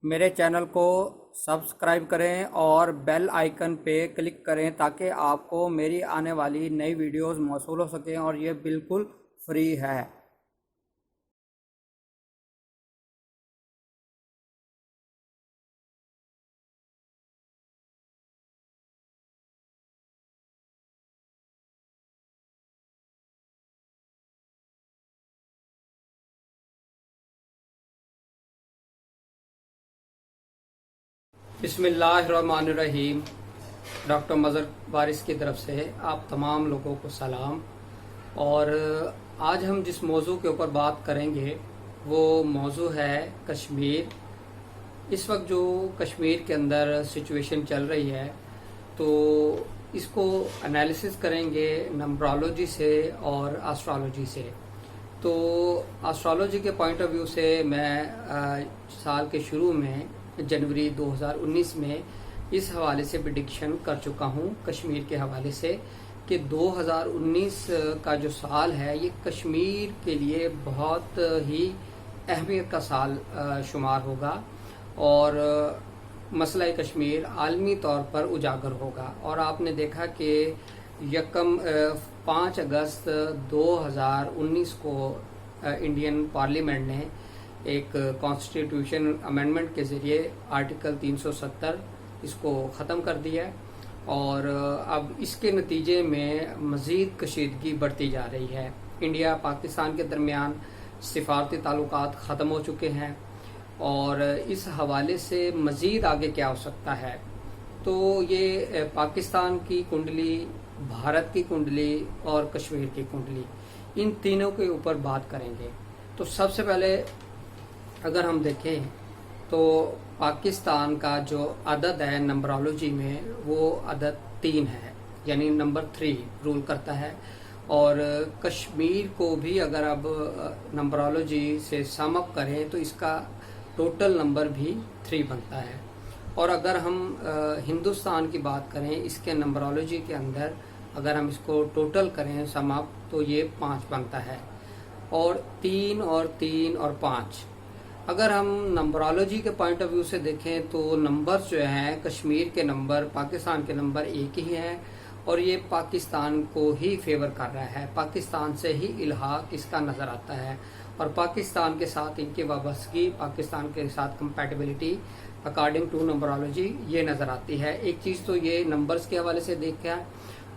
میرے چینل کو سبسکرائب کریں اور بیل آئیکن پہ کلک کریں تاکہ آپ کو میری آنے والی نئی ویڈیوز موصول ہو سکیں، اور یہ بالکل فری ہے۔ بسم اللہ الرحمن الرحیم۔ ڈاکٹر مظہر وارث کی طرف سے آپ تمام لوگوں کو سلام۔ اور آج ہم جس موضوع کے اوپر بات کریں گے وہ موضوع ہے کشمیر۔ اس وقت جو کشمیر کے اندر سچویشن چل رہی ہے تو اس کو انالیسس کریں گے نمبرالوجی سے اور آسٹرالوجی سے۔ تو آسٹرالوجی کے پوائنٹ آف ویو سے میں سال کے شروع میں جنوری 2019 میں اس حوالے سے پریڈکشن کر چکا ہوں کشمیر کے حوالے سے کہ 2019 کا جو سال ہے یہ کشمیر کے لیے بہت ہی اہمیت کا سال شمار ہوگا، اور مسئلہ کشمیر عالمی طور پر اجاگر ہوگا۔ اور آپ نے دیکھا کہ 5 اگست 2019 کو انڈین پارلیمنٹ نے ایک کانسٹیٹیوشن امینڈمنٹ کے ذریعے آرٹیکل 370 اس کو ختم کر دیا ہے، اور اب اس کے نتیجے میں مزید کشیدگی بڑھتی جا رہی ہے۔ انڈیا پاکستان کے درمیان سفارتی تعلقات ختم ہو چکے ہیں، اور اس حوالے سے مزید آگے کیا ہو سکتا ہے، تو یہ پاکستان کی کنڈلی، بھارت کی کنڈلی اور کشمیر کی کنڈلی، ان تینوں کے اوپر بات کریں گے۔ تو سب سے پہلے اگر ہم دیکھیں تو پاکستان کا جو عدد ہے نمبرالوجی میں وہ عدد 3 ہے، یعنی نمبر 3 رول کرتا ہے، اور کشمیر کو بھی اگر اب نمبرالوجی سے سم اپ کریں تو اس کا ٹوٹل نمبر بھی 3 بنتا ہے۔ اور اگر ہم ہندوستان کی بات کریں اس کے نمبرالوجی کے اندر، اگر ہم اس کو ٹوٹل کریں سم اپ تو یہ 5 بنتا ہے، اور 3 اور 3 اور 5۔ اگر ہم نمبرالوجی کے پوائنٹ آف ویو سے دیکھیں تو نمبر جو ہیں کشمیر کے نمبر پاکستان کے نمبر ایک ہی ہیں، اور یہ پاکستان کو ہی فیور کر رہا ہے، پاکستان سے ہی الحاق اس کا نظر آتا ہے، اور پاکستان کے ساتھ ان کی وابستگی، پاکستان کے ساتھ کمپیٹیبلٹی اکارڈنگ ٹو نمبرالوجی یہ نظر آتی ہے۔ ایک چیز تو یہ نمبرز کے حوالے سے دیکھا ہے۔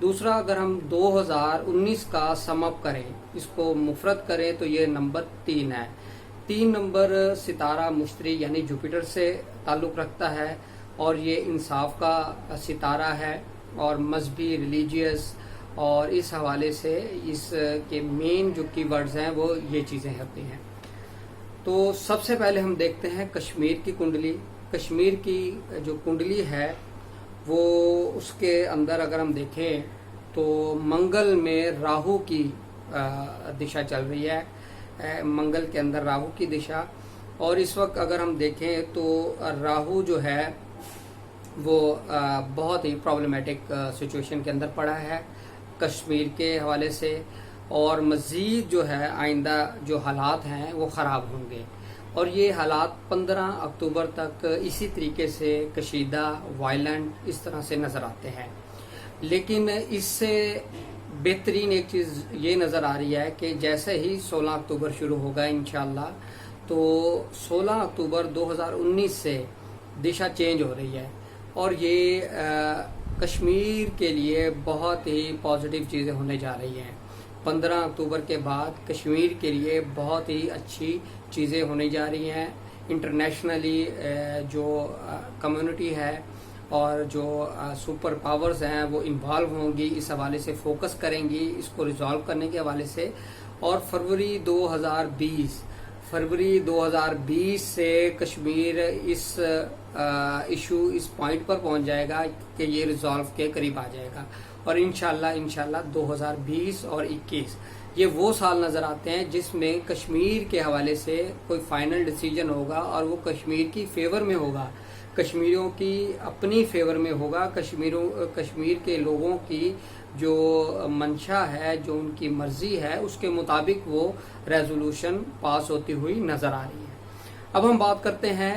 دوسرا، اگر ہم 2019 کا سم اپ کریں، اس کو مفرد کریں تو یہ نمبر 3 ہے۔ 3 نمبر ستارہ مشتری یعنی جوپیٹر سے تعلق رکھتا ہے، اور یہ انصاف کا ستارہ ہے اور مذہبی ریلیجیس، اور اس حوالے سے اس کے مین جو کی ورڈز ہیں وہ یہ چیزیں ہوتی ہیں۔ تو سب سے پہلے ہم دیکھتے ہیں کشمیر کی کنڈلی۔ کشمیر کی جو کنڈلی ہے وہ اس کے اندر اگر ہم دیکھیں تو منگل میں راہو کی دشا چل رہی ہے، منگل کے اندر راہو کی دشا، اور اس وقت اگر ہم دیکھیں تو راہو جو ہے وہ بہت ہی پرابلمیٹک سچویشن کے اندر پڑا ہے کشمیر کے حوالے سے، اور مزید جو ہے آئندہ جو حالات ہیں وہ خراب ہوں گے، اور یہ حالات 15 اکتوبر تک اسی طریقے سے کشیدہ، وائلنٹ اس طرح سے نظر آتے ہیں۔ لیکن اس سے بہترین ایک چیز یہ نظر آ رہی ہے کہ جیسے ہی 16 اکتوبر شروع ہوگا انشاءاللہ، تو 16 اکتوبر 2019 سے دشا چینج ہو رہی ہے، اور یہ کشمیر کے لیے بہت ہی پازیٹیو چیزیں ہونے جا رہی ہیں۔ 15 اکتوبر کے بعد کشمیر کے لیے بہت ہی اچھی چیزیں ہونے جا رہی ہیں۔ انٹرنیشنلی جو کمیونٹی ہے اور جو سپر پاورز ہیں وہ انوالو ہوں گی، اس حوالے سے فوکس کریں گی اس کو ریزالو کرنے کے حوالے سے، اور فروری 2020 سے کشمیر اس ایشو اس پوائنٹ پر پہنچ جائے گا کہ یہ ریزالو کے قریب آ جائے گا، اور انشاءاللہ 2020 اور 21 یہ وہ سال نظر آتے ہیں جس میں کشمیر کے حوالے سے کوئی فائنل ڈیسیجن ہوگا، اور وہ کشمیر کی فیور میں ہوگا، کشمیریوں کی اپنی فیور میں ہوگا، کشمیر کے لوگوں کی جو منشا ہے، جو ان کی مرضی ہے، اس کے مطابق وہ ریزولوشن پاس ہوتی ہوئی نظر آ رہی ہے۔ اب ہم بات کرتے ہیں